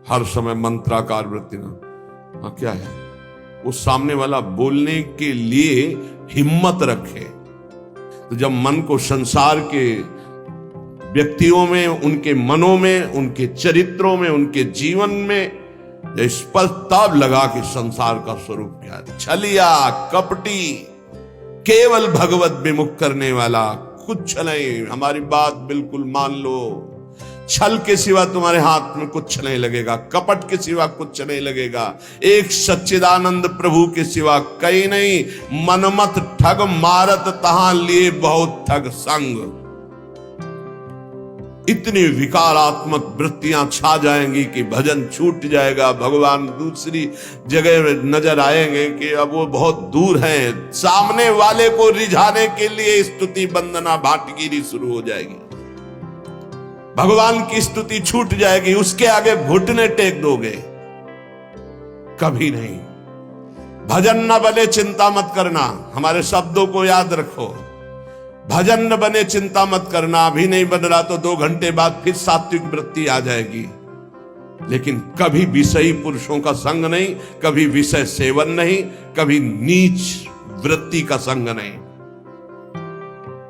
हर समय मंत्राकार वृत्ति ना। हाँ, क्या है वो सामने वाला बोलने के लिए हिम्मत रखे। तो जब मन को संसार के व्यक्तियों में, उनके मनों में, उनके चरित्रों में, उनके जीवन में स्पष्ट तब लगा कि संसार का स्वरूप क्या है। छलिया, कपटी, केवल भगवत विमुख करने वाला, कुछ नहीं। हमारी बात बिल्कुल मान लो। छल के सिवा तुम्हारे हाथ में कुछ नहीं लगेगा, कपट के सिवा कुछ नहीं लगेगा, एक सच्चिदानंद प्रभु के सिवा कहीं नहीं। मनमत ठग मारत तहां लिए बहुत ठग संग। इतनी विकारात्मक वृत्तियां छा जाएंगी कि भजन छूट जाएगा। भगवान दूसरी जगह नजर आएंगे कि अब वो बहुत दूर हैं। सामने वाले को रिझाने के लिए स्तुति वंदना भाटगिरी शुरू हो जाएगी। भगवान की स्तुति छूट जाएगी, उसके आगे घुटने टेक दोगे, कभी नहीं। भजन न बने चिंता मत करना, हमारे शब्दों को याद रखो। भजन न बने चिंता मत करना, अभी नहीं बन रहा तो 2 घंटे बाद फिर सात्विक वृत्ति आ जाएगी। लेकिन कभी विषयी पुरुषों का संग नहीं, कभी विषय सेवन नहीं, कभी नीच वृत्ति का संग नहीं।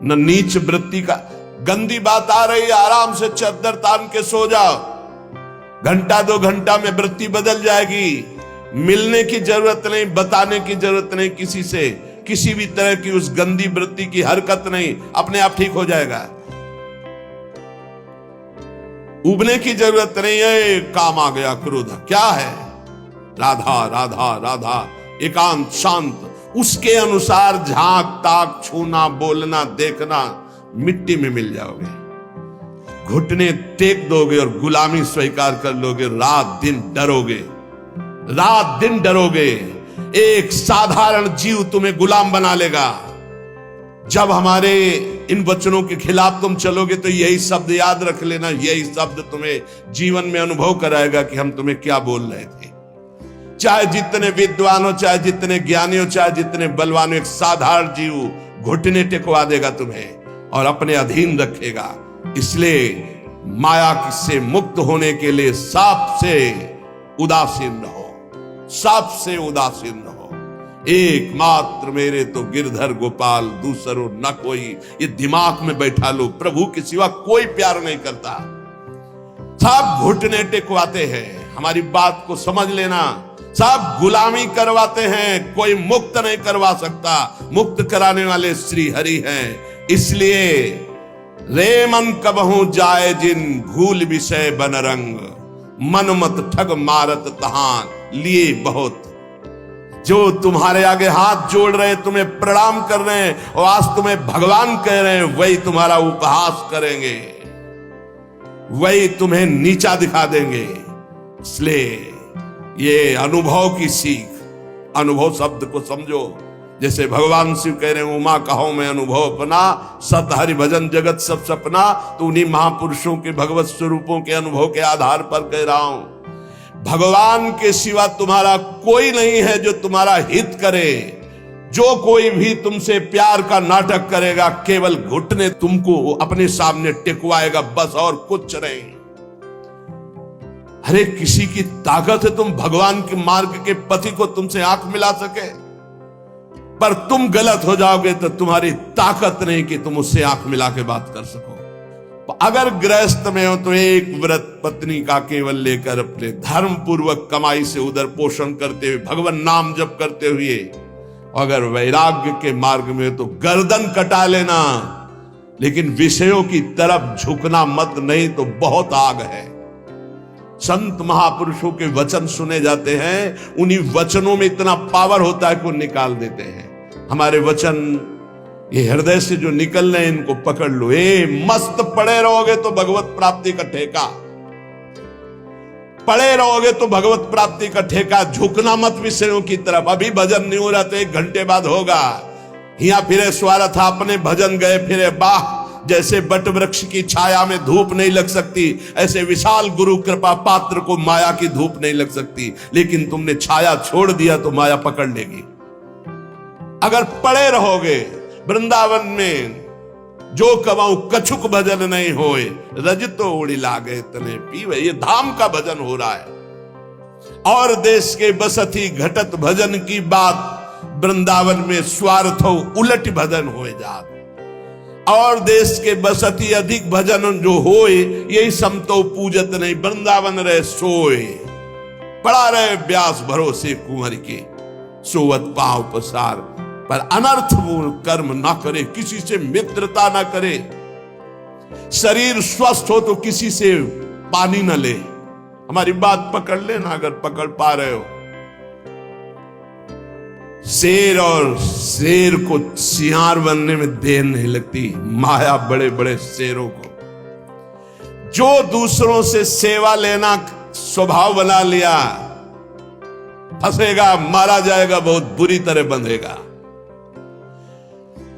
न नीच वृत्ति का, गंदी बात आ रही है, आराम से चद्दर तान के सो जाओ, घंटा 2 घंटा में वृत्ति बदल जाएगी। मिलने की जरूरत नहीं, बताने की जरूरत नहीं किसी से, किसी भी तरह की उस गंदी वृत्ति की हरकत नहीं, अपने आप ठीक हो जाएगा। उबने की जरूरत नहीं है। काम आ गया क्रोध, क्या है? राधा राधा राधा, एकांत शांत, उसके अनुसार झांक ताक, छूना, बोलना, देखना, मिट्टी में मिल जाओगे। घुटने टेक दोगे और गुलामी स्वीकार कर लोगे। रात दिन डरोगे, रात दिन डरोगे। एक साधारण जीव तुम्हें गुलाम बना लेगा। जब हमारे इन वचनों के खिलाफ तुम चलोगे तो यही शब्द याद रख लेना, यही शब्द तुम्हें जीवन में अनुभव कराएगा कि हम तुम्हें क्या बोल रहे थे। चाहे जितने विद्वान हो, चाहे जितने ज्ञानी हो, चाहे जितने बलवान हो, एक साधारण जीव घुटने टेकवा देगा तुम्हें और अपने अधीन रखेगा। इसलिए माया से मुक्त होने के लिए सबसे उदासीन रहो, सबसे उदासीन रहो। एकमात्र मेरे तो गिरधर गोपाल, दूसरो न कोई। ये दिमाग में बैठा लो, प्रभु के सिवा कोई प्यार नहीं करता। सब घुटने टेकवाते हैं, हमारी बात को समझ लेना। सब गुलामी करवाते हैं, कोई मुक्त नहीं करवा सकता। मुक्त कराने वाले श्री हरि हैं। इसलिए रे मन कबहू जाए जिन, भूल विषय बन रंग, मन मत ठग मारत तहां लिए बहुत। जो तुम्हारे आगे हाथ जोड़ रहे हैं, तुम्हें प्रणाम कर रहे हैं और आज तुम्हें भगवान कह रहे हैं, वही तुम्हारा उपहास करेंगे, वही तुम्हें नीचा दिखा देंगे। इसलिए ये अनुभव की सीख, अनुभव शब्द को समझो। जैसे भगवान शिव कह रहे हैं, उमा कहो मैं अनुभव अपना, सत हरि भजन जगत सब सपना। तो उन्हीं महापुरुषों के भगवत स्वरूपों के अनुभव के आधार पर कह रहा हूं। भगवान के सिवा तुम्हारा कोई नहीं है जो तुम्हारा हित करे। जो कोई भी तुमसे प्यार का नाटक करेगा, केवल घुटने तुमको अपने सामने टिकवाएगा, बस और कुछ नहीं। अरे किसी की ताकत है तुम भगवान के मार्ग के पति को तुमसे आंख मिला सके, पर तुम गलत हो जाओगे तो तुम्हारी ताकत नहीं कि तुम उससे आंख मिला के बात कर सको। अगर गृहस्थ में हो तो एक व्रत पत्नी का केवल लेकर अपने धर्म पूर्वक कमाई से उधर पोषण करते हुए, भगवान नाम जप करते हुए। अगर वैराग्य के मार्ग में हो तो गर्दन कटा लेना, लेकिन विषयों की तरफ झुकना मत, नहीं तो बहुत आग है। संत महापुरुषों के वचन सुने जाते हैं, उन्हीं वचनों में इतना पावर होता है कि वो निकाल देते हैं। हमारे वचन ये हृदय से जो निकल रहे हैं, इनको पकड़ लो। मस्त पड़े रहोगे तो भगवत प्राप्ति का ठेका, पड़े रहोगे तो भगवत प्राप्ति का ठेका। झुकना मत विषयों की तरफ। अभी भजन नहीं हो रहा तो 1 घंटे बाद होगा। हिया फिरे स्वारा था, अपने भजन गए फिरे बाह। जैसे बट वृक्ष की छाया में धूप नहीं लग सकती, ऐसे विशाल गुरु कृपा पात्र को माया की धूप नहीं लग सकती। लेकिन तुमने छाया छोड़ दिया तो माया पकड़ लेगी। अगर पड़े रहोगे वृंदावन में, जो कमाऊ कछुक भजन नहीं होए, रज तो उड़ी लागे तने पीवे। ये धाम का भजन हो रहा है। और देश के बसती घटत भजन की बात, वृंदावन में स्वार्थ उलट भजन होए जात। और देश के बसती अधिक भजन जो होए, यही समतो पूजत नहीं, वृंदावन रहे सोए। पड़ा रहे व्यास भरोसे कुंवर के, सोवत पांव पसार, पर अनर्थ कर्म ना करे, किसी से मित्रता ना करे। शरीर स्वस्थ हो तो किसी से पानी ना ले। हमारी बात पकड़ लेना अगर पकड़ पा रहे हो। शेर और शेर को सियार बनने में देर नहीं लगती, माया बड़े बड़े शेरों को। जो दूसरों से सेवा लेना स्वभाव बना लिया, फंसेगा, मारा जाएगा, बहुत बुरी तरह बंधेगा।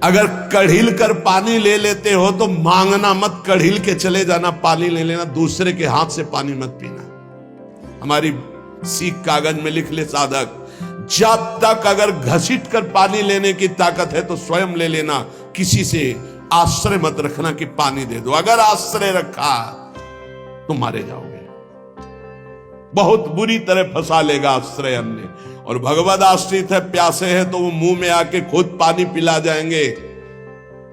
अगर कढ़िल कर पानी ले लेते हो तो मांगना मत, कढ़िल के चले जाना, पानी ले लेना, दूसरे के हाथ से पानी मत पीना। हमारी सीख कागज में लिख ले साधक, जब तक अगर घसीट कर पानी लेने की ताकत है तो स्वयं ले लेना, किसी से आश्रय मत रखना कि पानी दे दो। अगर आश्रय रखा तो मारे जाओगे, बहुत बुरी तरह फंसा लेगा आश्रय अन्य। और भगवद आश्रित है, प्यासे है तो वो मुंह में आके खुद पानी पिला जाएंगे।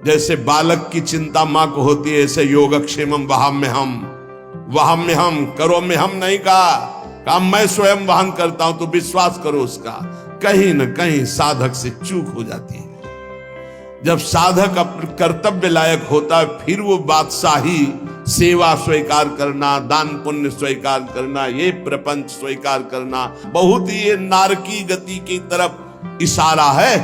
जैसे बालक की चिंता मां को होती है, ऐसे योगक्षेमम वहाम्य हम करो में हम नहीं कहा, काम मैं स्वयं वहन करता हूं, तो विश्वास करो उसका। कहीं न कहीं साधक से चूक हो जाती है। जब साधक अपने कर्तव्य लायक होता है, फिर वो बादशाही, सेवा स्वीकार करना, दान पुण्य स्वीकार करना, ये प्रपंच स्वीकार करना, बहुत ही ये नारकी गति की तरफ इशारा है।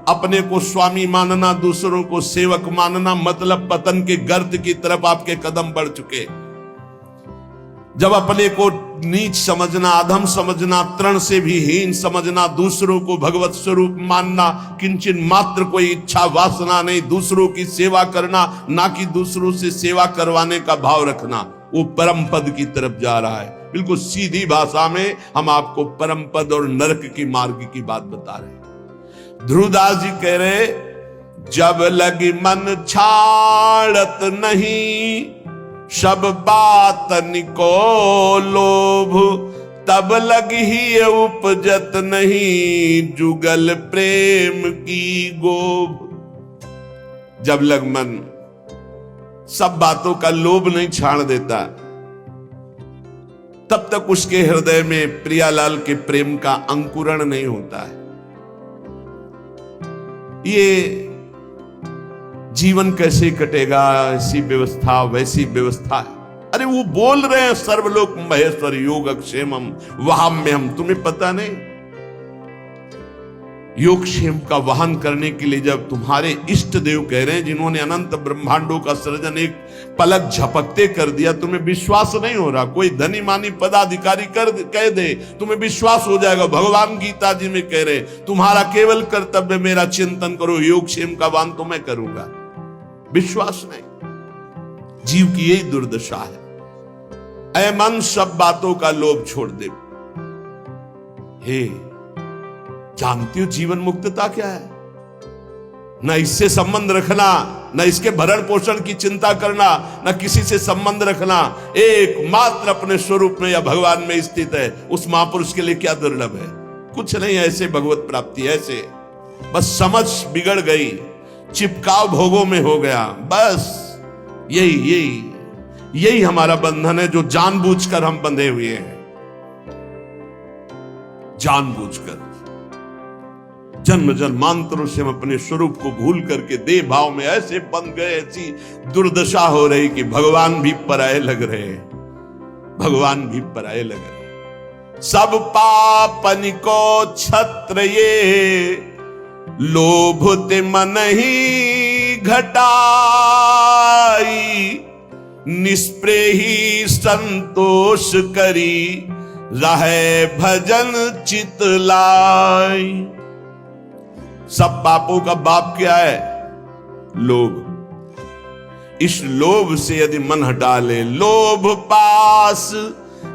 अपने को स्वामी मानना, दूसरों को सेवक मानना, मतलब पतन के गर्त की तरफ आपके कदम बढ़ चुके। जब अपने को नीच समझना, अधम समझना, तृण से भी हीन समझना, दूसरों को भगवत स्वरूप मानना, किंचन मात्र कोई इच्छा वासना नहीं, दूसरों की सेवा करना, ना कि दूसरों से सेवा करवाने का भाव रखना, वो परम पद की तरफ जा रहा है। बिल्कुल सीधी भाषा में हम आपको परम पद और नरक की मार्ग की बात बता रहे हैं। ध्रुवदास जी कह रहे, जब लगी मन छाड़त नहीं, सब बातन को लोभ, तब लगी ही उपजत नहीं, जुगल प्रेम की गोभ। जब लग मन सब बातों का लोभ नहीं छाड़ देता, तब तक उसके हृदय में प्रियालाल के प्रेम का अंकुरण नहीं होता है। ये जीवन कैसे कटेगा, ऐसी व्यवस्था वैसी व्यवस्था है। अरे वो बोल रहे हैं सर्वलोक महेश्वर योगक्षेमम वहाम्यहम्, तुम्हें पता नहीं? योगक्षेम का वहन करने के लिए जब तुम्हारे इष्ट देव कह रहे हैं, जिन्होंने अनंत ब्रह्मांडों का सृजन एक पलक झपकते कर दिया, तुम्हें विश्वास नहीं हो रहा। कोई धनी मानी पदाधिकारी कह दे, तुम्हें विश्वास हो जाएगा। भगवान गीता जी में कह रहे, तुम्हारा केवल कर्तव्य मेरा चिंतन करो, योगक्षेम का वहन तो मैं करूंगा। विश्वास नहीं। जीव की यही दुर्दशा है। ऐ मन, सब बातों का लोभ छोड़ दे। हे, जानती हो जीवन मुक्तता क्या है? न इससे संबंध रखना, न इसके भरण पोषण की चिंता करना, न किसी से संबंध रखना, एकमात्र अपने स्वरूप में या भगवान में स्थित है। उस महापुरुष के लिए क्या दुर्लभ है? कुछ नहीं, ऐसे भगवत प्राप्ति, ऐसे बस समझ बिगड़ गई, चिपकाव भोगों में हो गया। बस यही हमारा बंधन है, जो जानबूझकर हम बंधे हुए हैं। जानबूझकर जन्म जन्मांतरों से हम अपने स्वरूप को भूल करके देह भाव में ऐसे बंध गए, ऐसी दुर्दशा हो रही कि भगवान भी पराये लग रहे, भगवान भी पराये लग रहे। सब पापन को छत्र ये, लोभ ते मन ही घटाई, निष्प्रेही संतोष करी, रहे भजन चित लाई। सब पापों का बाप क्या है? लोभ। इस लोभ से यदि मन हटा ले, लोभ पास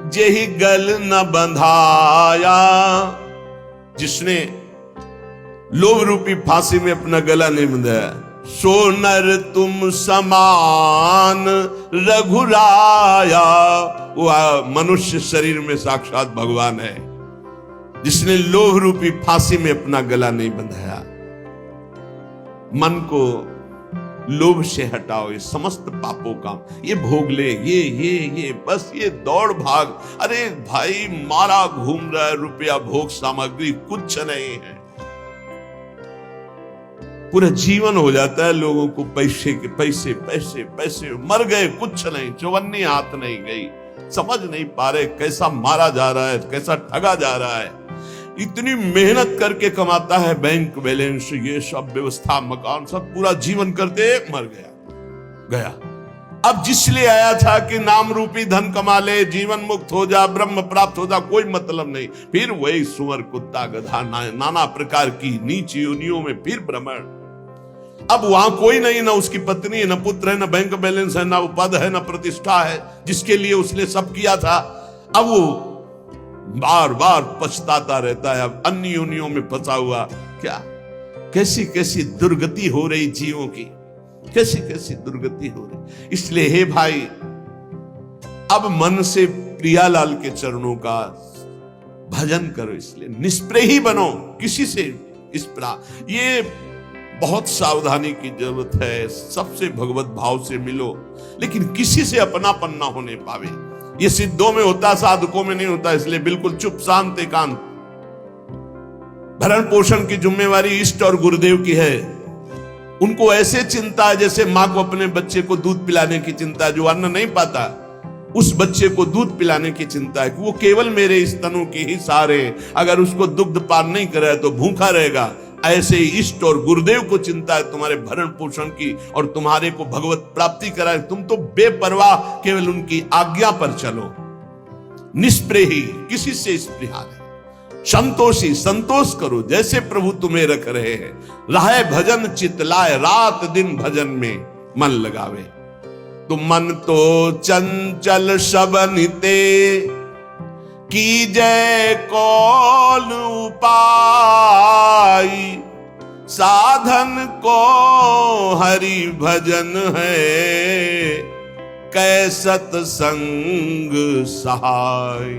जेहि गल न बंधाया। जिसने लोभ रूपी फांसी में अपना गला नहीं बंधाया, सोनर तुम समान रघुराया। वह मनुष्य शरीर में साक्षात भगवान है, जिसने लोभ रूपी फांसी में अपना गला नहीं बंधाया। मन को लोभ से हटाओ, ये समस्त पापों का, ये भोग ले, ये बस ये दौड़ भाग। अरे भाई, मारा घूम रहा है, रुपया भोग सामग्री कुछ नहीं है। पूरा जीवन हो जाता है लोगों को पैसे के पैसे पैसे पैसे, मर गए कुछ नहीं, चौवन्नी हाथ नहीं गई। समझ नहीं पा रहे कैसा मारा जा रहा है, कैसा ठगा जा रहा है। इतनी मेहनत करके कमाता है, बैंक बैलेंस, ये सब व्यवस्था, मकान, सब पूरा जीवन करते मर गया। अब जिसलिए आया था कि नाम रूपी धन कमा ले, जीवन मुक्त हो जा, ब्रह्म प्राप्त हो जा, कोई मतलब नहीं। फिर वही सुअर, कुत्ता, गधा, नाना प्रकार की नीच योनियों में फिर भ्रमण। अब वहां कोई नहीं, ना उसकी पत्नी है, ना पुत्र है, ना बैंक बैलेंस है, ना पद है, ना प्रतिष्ठा है, जिसके लिए उसने सब किया था। अब वो बार बार पछताता रहता है, अब अन्य योनियों में फंसा हुआ। क्या कैसी कैसी दुर्गति हो रही जीवों की, कैसी कैसी दुर्गति हो रही। इसलिए हे भाई, अब मन से प्रियालाल के चरणों का भजन करो। इसलिए निष्प्रेही ही बनो, किसी से इस प्रकार, ये बहुत सावधानी की जरूरत है। सबसे भगवत भाव से मिलो, लेकिन किसी से अपनापन ना होने पावे। ये सिद्धों में होता, साधकों में नहीं होता। इसलिए बिल्कुल चुप, शांत, एकांत। भरण पोषण की जिम्मेवारी इष्ट और गुरुदेव की है। उनको ऐसे चिंता है जैसे मां को अपने बच्चे को दूध पिलाने की चिंता है। जो अन्न नहीं पाता, उस बच्चे को दूध पिलाने की चिंता है कि वो केवल मेरे इस तनु की ही सहारे, अगर उसको दुग्ध पान नहीं करे तो भूखा रहेगा। ऐसे ही इष्ट और गुरुदेव को चिंता है तुम्हारे भरण पोषण की और तुम्हारे को भगवत प्राप्ति कराए। तुम तो बेपरवाह केवल उनकी आज्ञा पर चलो। निष्प्रेही, किसी से स्पृहा नहीं। संतोषी, संतोष करो जैसे प्रभु तुम्हें रख रहे हैं। रहे भजन चितलाए, रात दिन भजन में मन लगावे। तो मन तो चंचल सबनिते, की जय कौल उपाय। साधन को हरि भजन है, कै सत्संग सहाय।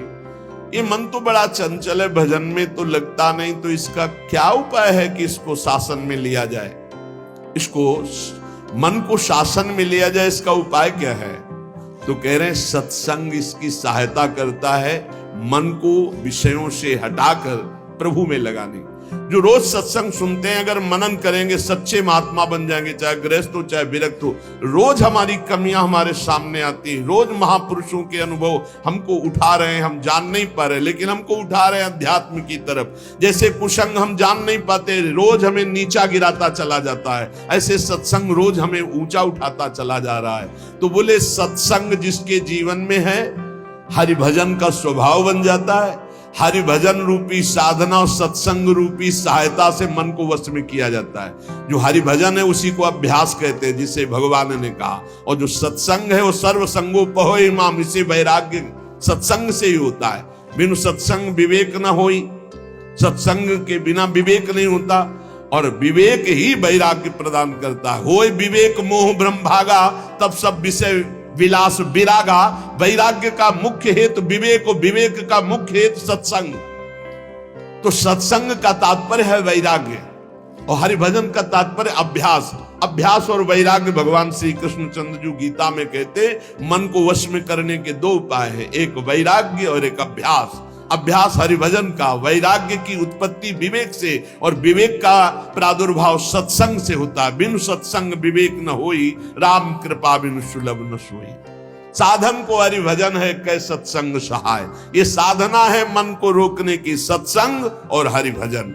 ये मन तो बड़ा चंचल है, भजन में तो लगता नहीं, तो इसका क्या उपाय है कि इसको शासन में लिया जाए? इसको मन को शासन में लिया जाए, इसका उपाय क्या है? तो कह रहे हैं सत्संग इसकी सहायता करता है मन को विषयों से हटाकर प्रभु में लगाने। जो रोज सत्संग सुनते हैं, अगर मनन करेंगे, सच्चे महात्मा बन जाएंगे, चाहे गृहस्थ हो चाहे विरक्त हो। रोज हमारी कमियां हमारे सामने आती हैं, रोज महापुरुषों के अनुभव हमको उठा रहे हैं। हम जान नहीं पा रहे, लेकिन हमको उठा रहे हैं अध्यात्म की तरफ। जैसे कुसंग हम जान नहीं पाते, रोज हमें नीचा गिराता चला जाता है, ऐसे सत्संग रोज हमें ऊंचा उठाता चला जा रहा है। तो बोले सत्संग जिसके जीवन में है, हरि भजन का स्वभाव बन जाता है। हरि भजन रूपी साधना और सत्संग रूपी सहायता से मन को वश में किया जाता है। जो हरि भजन है उसी को अभ्यास कहते हैं, जिसे भगवान ने कहा। और जो सत्संग है वो सर्व संगो पहो इमाम, इसे वैराग्य सत्संग से ही होता है। बिनु सत्संग विवेक न होई, सत्संग के बिना विवेक नहीं होता, और विवेक ही वैराग्य प्रदान करता है। होय विवेक मोह ब्रह्म भागा, तब सब विषय विलास विरागा। वैराग्य का मुख्य हेतु विवेक, और विवेक का मुख्य हेतु सत्संग। तो सत्संग का तात्पर्य है वैराग्य, और हरिभजन का तात्पर्य अभ्यास। अभ्यास और वैराग्य भगवान श्री कृष्णचंद्र जी गीता में कहते मन को वश में करने के दो उपाय हैं, एक वैराग्य और एक अभ्यास। अभ्यास हरिभजन का, वैराग्य की उत्पत्ति विवेक से, और विवेक का प्रादुर्भाव सत्संग से होता है। बिनु सत्संग विवेक न होई, राम कृपा बिनु सुलभ न सोई। साधन को हरिभजन है, कै सत्संग सहाय। ये साधना है मन को रोकने की, सत्संग और हरिभजन।